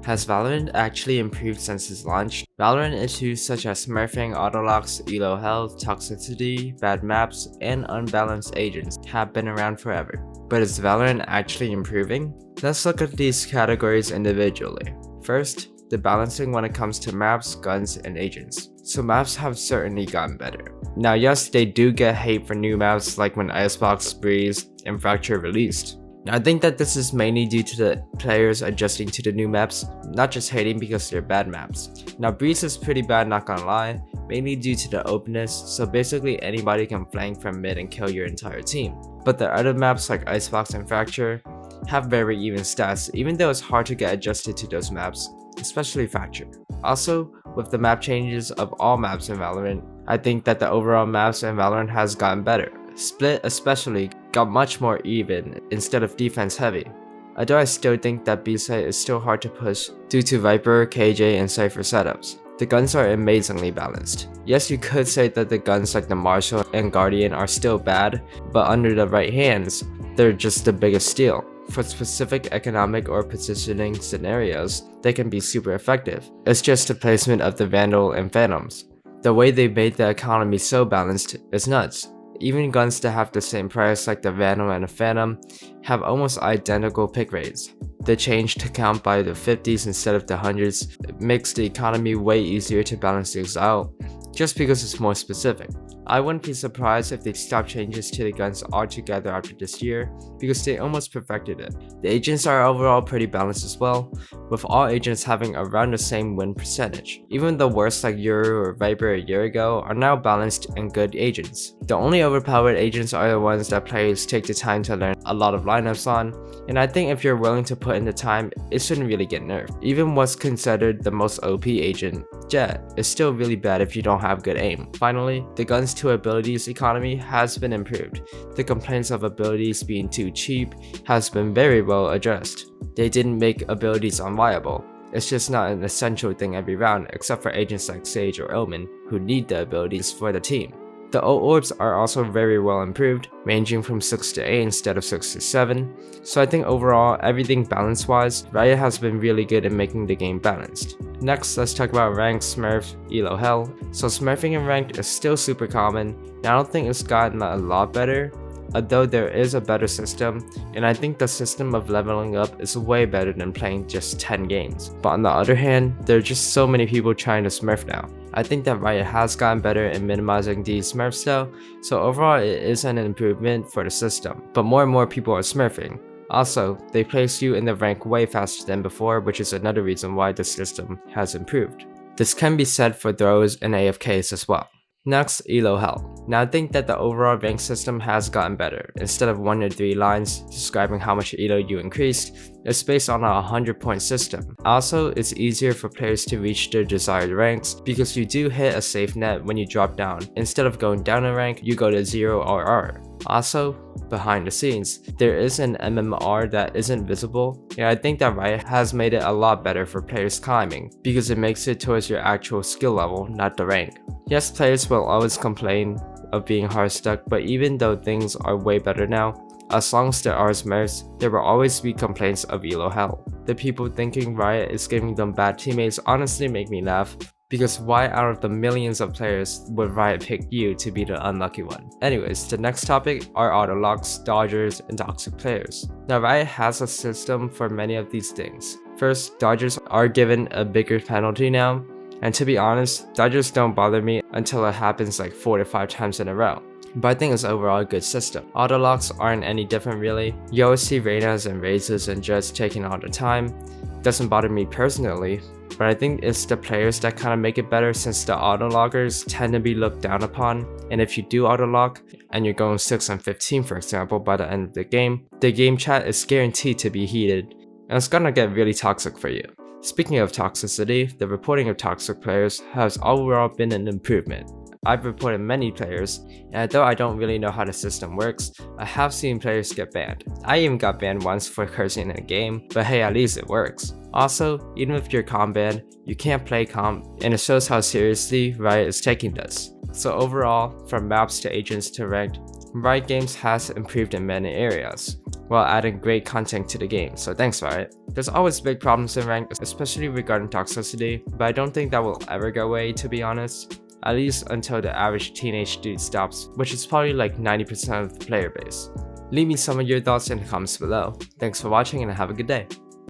Has Valorant actually improved since its launch? Valorant issues such as smurfing, autolocks, elo health, toxicity, bad maps, and unbalanced agents have been around forever. But is Valorant actually improving? Let's look at these categories individually. First, the balancing when it comes to maps, guns, and agents. So maps have certainly gotten better. Now yes, they do get hate for new maps like when Icebox, Breeze, and Fracture released. I think that this is mainly due to the players adjusting to the new maps, not just hating because they're bad maps. Now Breeze is pretty bad, not gonna lie, mainly due to the openness, so basically anybody can flank from mid and kill your entire team. But the other maps like Icebox and Fracture have very even stats, even though it's hard to get adjusted to those maps, especially Fracture. Also, with the map changes of all maps in Valorant, I think that the overall maps in Valorant has gotten better. Split especially got much more even instead of defense heavy. Although I still think that B-side is still hard to push due to Viper, KJ, and Cypher setups. The guns are amazingly balanced. Yes, you could say that the guns like the Marshall and Guardian are still bad, but under the right hands, they're just the biggest steal. For specific economic or positioning scenarios, they can be super effective. It's just the placement of the Vandal and Phantoms. The way they made the economy so balanced is nuts. Even guns that have the same price like the Vandal and the Phantom have almost identical pick rates. The change to count by the 50s instead of the 100s makes the economy way easier to balance things out, just because it's more specific. I wouldn't be surprised if they stop changes to the guns altogether after this year, because they almost perfected it. The agents are overall pretty balanced as well, with all agents having around the same win percentage. Even the worst like Yoru or Viper a year ago are now balanced and good agents. The only overpowered agents are the ones that players take the time to learn a lot of lineups on, and I think if you're willing to put in the time, it shouldn't really get nerfed. Even what's considered the most OP agent, Jet, is still really bad if you don't have good aim. Finally, the guns to abilities economy has been improved. The complaints of abilities being too cheap has been very well addressed. They didn't make abilities unviable. It's just not an essential thing every round except for agents like Sage or Omen who need the abilities for the team. The ult orbs are also very well improved, ranging from 6 to 8 instead of 6 to 7, so I think overall, everything balance wise, Riot has been really good in making the game balanced. Next, let's talk about ranked, smurf, elo hell. So smurfing in ranked is still super common, and I don't think it's gotten a lot better, although there is a better system, and I think the system of leveling up is way better than playing just 10 games. But on the other hand, there are just so many people trying to smurf now. I think that Riot has gotten better in minimizing these smurfs though, so overall it is an improvement for the system, but more and more people are smurfing. Also, they place you in the rank way faster than before, which is another reason why the system has improved. This can be said for throws and AFKs as well. Next, elo hell. Now I think that the overall rank system has gotten better. Instead of 1 to 3 lines describing how much elo you increased, it's based on a 100-point system. Also, it's easier for players to reach their desired ranks because you do hit a safe net when you drop down. Instead of going down a rank, you go to 0 RR. Also, behind the scenes, there is an MMR that isn't visible, and I think that Riot has made it a lot better for players climbing, because it makes it towards your actual skill level, not the rank. Yes, players will always complain of being hard stuck, but even though things are way better now, as long as there are smurfs, there will always be complaints of elo hell. The people thinking Riot is giving them bad teammates honestly make me laugh, because why out of the millions of players would Riot pick you to be the unlucky one? Anyways, the next topic are autolocks, dodgers, and toxic players. Now Riot has a system for many of these things. First, dodgers are given a bigger penalty now, and to be honest, dodgers don't bother me until it happens like 4 to 5 times in a row. But I think it's overall a good system. Autolocks aren't any different really. You always see Reynas and Razes and Jets taking all the time. Doesn't bother me personally, but I think it's the players that kind of make it better, since the autologgers tend to be looked down upon, and if you do autolog and you're going 6 on 15 for example by the end of the game chat is guaranteed to be heated, and it's gonna get really toxic for you. Speaking of toxicity, the reporting of toxic players has overall been an improvement. I've reported many players, and although I don't really know how the system works, I have seen players get banned. I even got banned once for cursing in a game, but hey, at least it works. Also, even if you're comp banned, you can't play comp, and it shows how seriously Riot is taking this. So overall, from maps to agents to ranked, Riot Games has improved in many areas. while adding great content to the game, so thanks Riot. There's always big problems in ranked, especially regarding toxicity, but I don't think that will ever go away, to be honest. At least until the average teenage dude stops, which is probably like 90% of the player base. Leave me some of your thoughts in the comments below. Thanks for watching and have a good day.